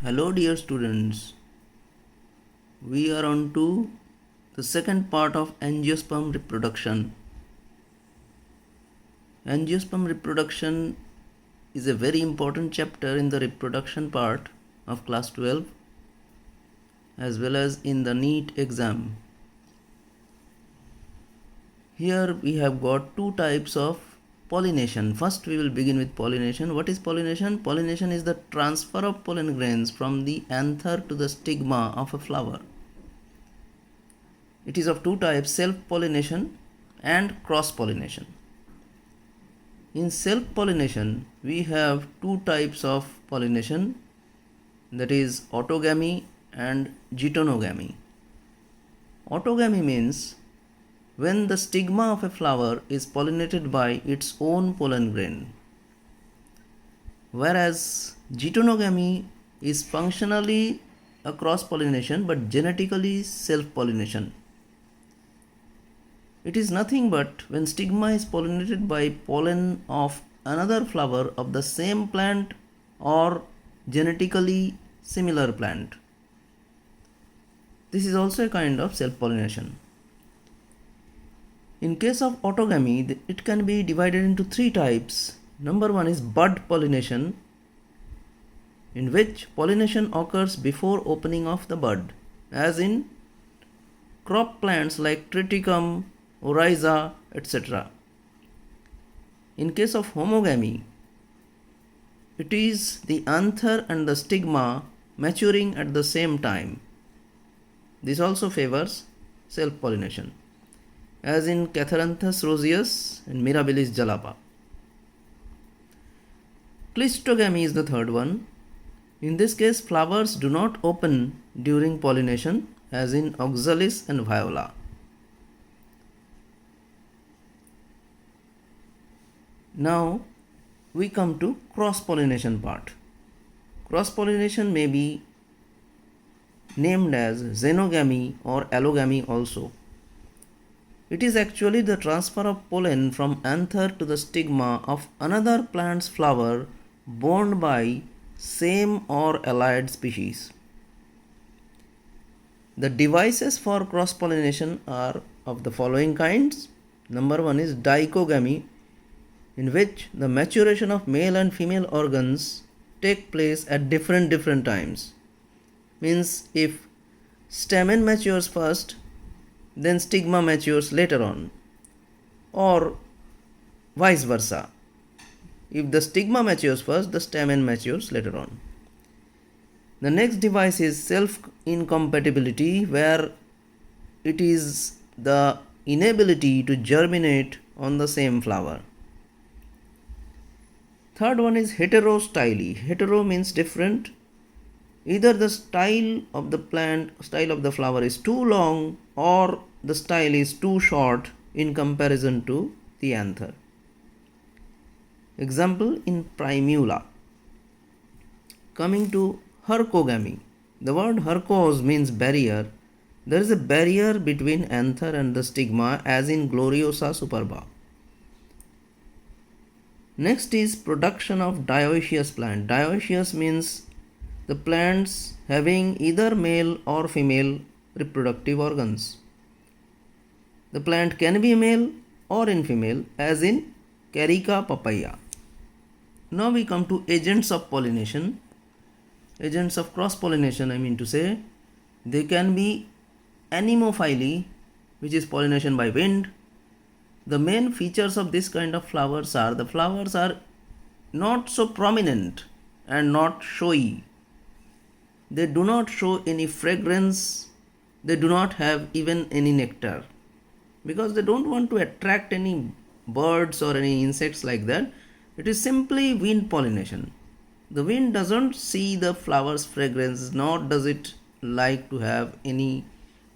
Hello dear students, we are on to the second part of angiosperm reproduction. Angiosperm reproduction is a very important chapter in the reproduction part of class 12 as well as in the NEET exam. Here we have got two types of pollination. First we will begin with pollination. What is pollination? Pollination is the transfer of pollen grains from the anther to the stigma of a flower. It is of two types, self-pollination and cross-pollination. In self-pollination, we have two types of pollination, that is autogamy and geitonogamy. Autogamy means when the stigma of a flower is pollinated by its own pollen grain, whereas geitonogamy is functionally a cross-pollination but genetically self-pollination. It is nothing but when stigma is pollinated by pollen of another flower of the same plant or genetically similar plant. This is also a kind of self-pollination. In case of autogamy, it can be divided into three types. Number one is bud pollination, in which pollination occurs before opening of the bud, as in crop plants like triticum, oryza, etc. In case of homogamy, it is the anther and the stigma maturing at the same time. This also favors self-pollination, as in Catharanthus roseus and Mirabilis jalapa. Cleistogamy is the third one. In this case, flowers do not open during pollination, as in oxalis and viola. Now we come to cross-pollination part. Cross-pollination may be named as xenogamy or allogamy also. It is actually the transfer of pollen from anther to the stigma of another plant's flower borne by same or allied species. The devices for cross-pollination are of the following kinds. Number one is dichogamy, in which the maturation of male and female organs take place at different times. Means if stamen matures first, then stigma matures later on, or vice versa. If the stigma matures first, the stamen matures later on. The next device is self-incompatibility, where it is the inability to germinate on the same flower. Third one is heterostyly. Hetero means different. Either the style of the flower is too long, or the style is too short in comparison to the anther. Example in primula. Coming to hercogamy. The word hercos means barrier. There is a barrier between anther and the stigma, as in Gloriosa superba. Next is production of dioecious plant. Dioecious means the plants having either male or female reproductive organs. The plant can be male or in female, as in Carica papaya. Now we come to agents of pollination. Agents of cross-pollination, I mean to say. They can be anemophily, which is pollination by wind. The main features of this kind of flowers are the flowers are not so prominent and not showy. They do not show any fragrance. They do not have even any nectar, because they don't want to attract any birds or any insects like that. It is simply wind pollination. The wind doesn't see the flower's fragrance, nor does it like to have any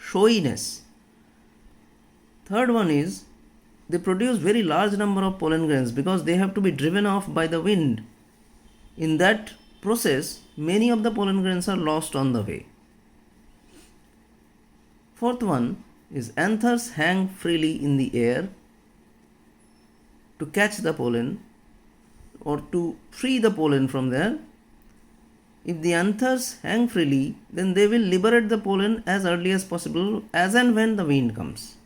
showiness. Third one is they produce very large number of pollen grains because they have to be driven off by the wind. In that process, many of the pollen grains are lost on the way. Fourth one is anthers hang freely in the air to catch the pollen or to free the pollen from there. If the anthers hang freely, then they will liberate the pollen as early as possible as and when the wind comes.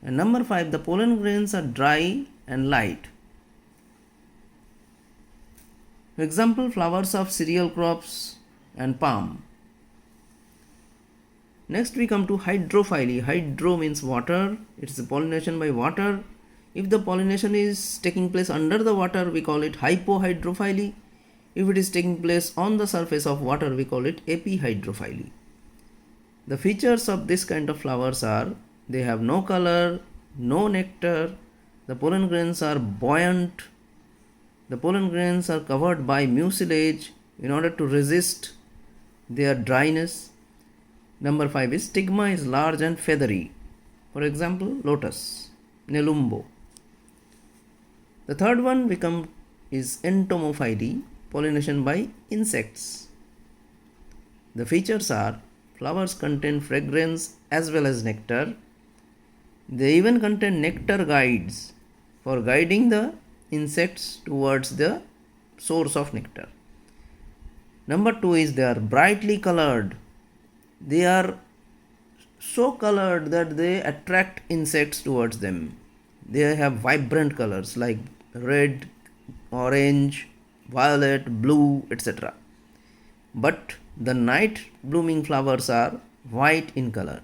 And number 5, the pollen grains are dry and light. Example, flowers of cereal crops and palm. Next we come to hydrophily. Hydro means water. It is pollination by water. If the pollination is taking place under the water, we call it hypohydrophily. If it is taking place on the surface of water, we call it epihydrophily. The features of this kind of flowers are, they have no color, no nectar, the pollen grains are buoyant, the pollen grains are covered by mucilage in order to resist their dryness. Number 5 is stigma is large and feathery. For example, lotus, nelumbo. The third one is entomophily, pollination by insects. The features are, flowers contain fragrance as well as nectar. They even contain nectar guides for guiding the insects towards the source of nectar. Number 2 is they are brightly colored. They are so colored that they attract insects towards them. They have vibrant colors like red, orange, violet, blue, etc. But the night blooming flowers are white in color.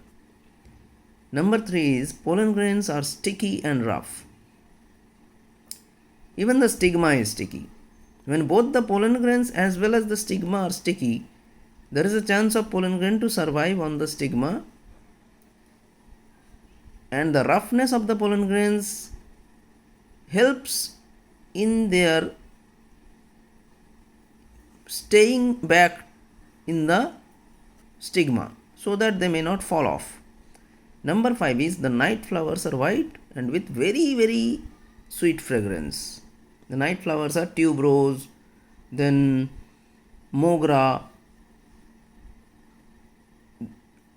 Number 3 is pollen grains are sticky and rough. Even the stigma is sticky. When both the pollen grains as well as the stigma are sticky, there is a chance of pollen grain to survive on the stigma, and the roughness of the pollen grains helps in their staying back in the stigma so that they may not fall off. Number 5 is the night flowers are white and with very, very sweet fragrance. The night flowers are tuberose, then mogra,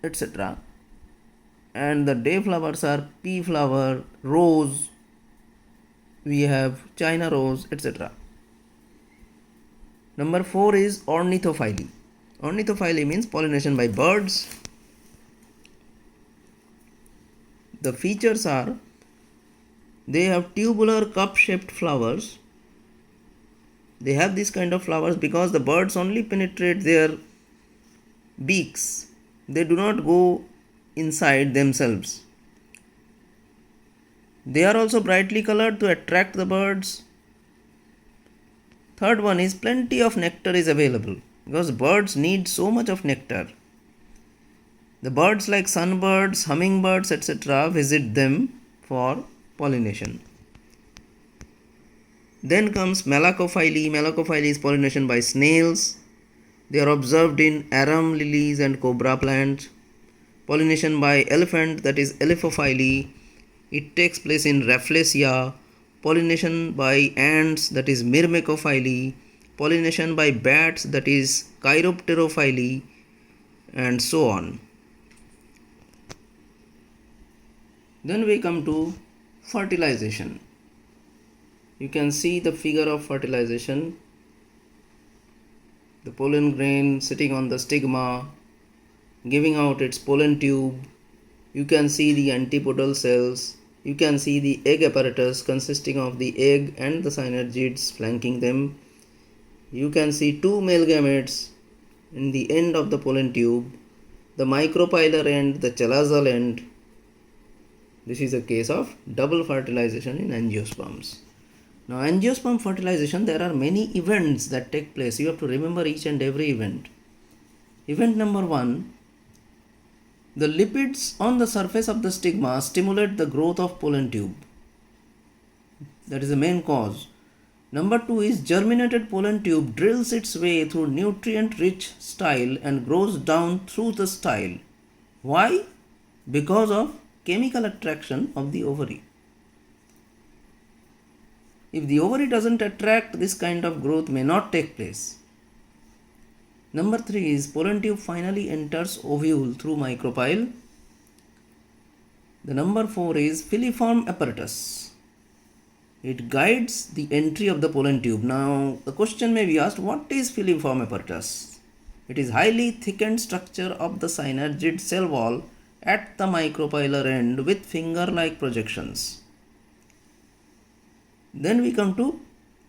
etc. And the day flowers are pea flower, rose, we have China rose, etc. Number 4 is ornithophily. Ornithophily means pollination by birds. The features are, they have tubular cup-shaped flowers. They have this kind of flowers because the birds only penetrate their beaks. They do not go inside themselves. They are also brightly colored to attract the birds. Third one is plenty of nectar is available because birds need so much of nectar. The birds like sunbirds, hummingbirds, etc. visit them for pollination. Then comes malacophily. Malacophily is pollination by snails. They are observed in arum lilies and cobra plants. Pollination by elephant, that is elephophily. It takes place in Rafflesia. Pollination by ants, that is myrmecophily. Pollination by bats, that is chiropterophily, and so on. Then we come to fertilization. You can see the figure of fertilization. The pollen grain sitting on the stigma, giving out its pollen tube. You can see the antipodal cells. You can see the egg apparatus consisting of the egg and the synergids flanking them. You can see 2 male gametes in the end of the pollen tube, the micropylar end, the chalazal end. This is a case of double fertilization in angiosperms. Now, angiosperm fertilization, there are many events that take place. You have to remember each and every event. Event number 1, the lipids on the surface of the stigma stimulate the growth of pollen tube. That is the main cause. Number 2 is germinated pollen tube drills its way through nutrient-rich style and grows down through the style. Why? Because of chemical attraction of the ovary. If the ovary doesn't attract, this kind of growth may not take place. Number 3 is pollen tube finally enters ovule through micropyle. The number 4 is filiform apparatus. It guides the entry of the pollen tube. Now, the question may be asked, what is filiform apparatus? It is highly thickened structure of the synergid cell wall at the micropylar end with finger-like projections. Then we come to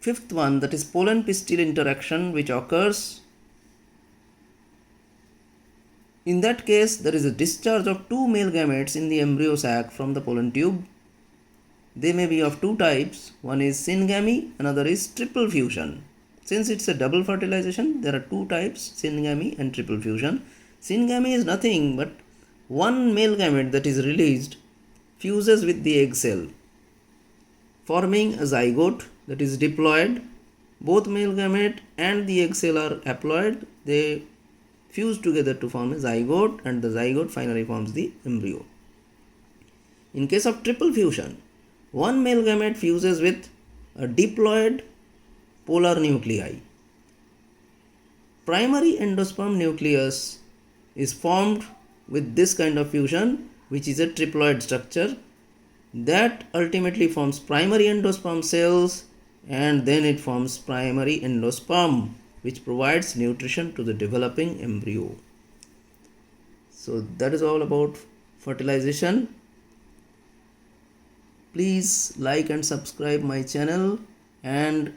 fifth one, that is pollen pistil interaction, which occurs. In that case, there is a discharge of two male gametes in the embryo sac from the pollen tube. They may be of two types. One is syngamy, another is triple fusion. Since it's a double fertilization, there are two types, syngamy and triple fusion. Syngamy is nothing but one male gamete that is released fuses with the egg cell, forming a zygote that is diploid. Both male gamete and the egg cell are haploid. They fuse together to form a zygote, and the zygote finally forms the embryo. In case of triple fusion, one male gamete fuses with a diploid polar nuclei. Primary endosperm nucleus is formed with this kind of fusion, which is a triploid structure that ultimately forms primary endosperm cells, and then it forms primary endosperm, which provides nutrition to the developing embryo. So that is all about fertilization. Please like and subscribe my channel and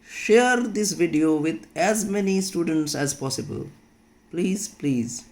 share this video with as many students as possible. Please.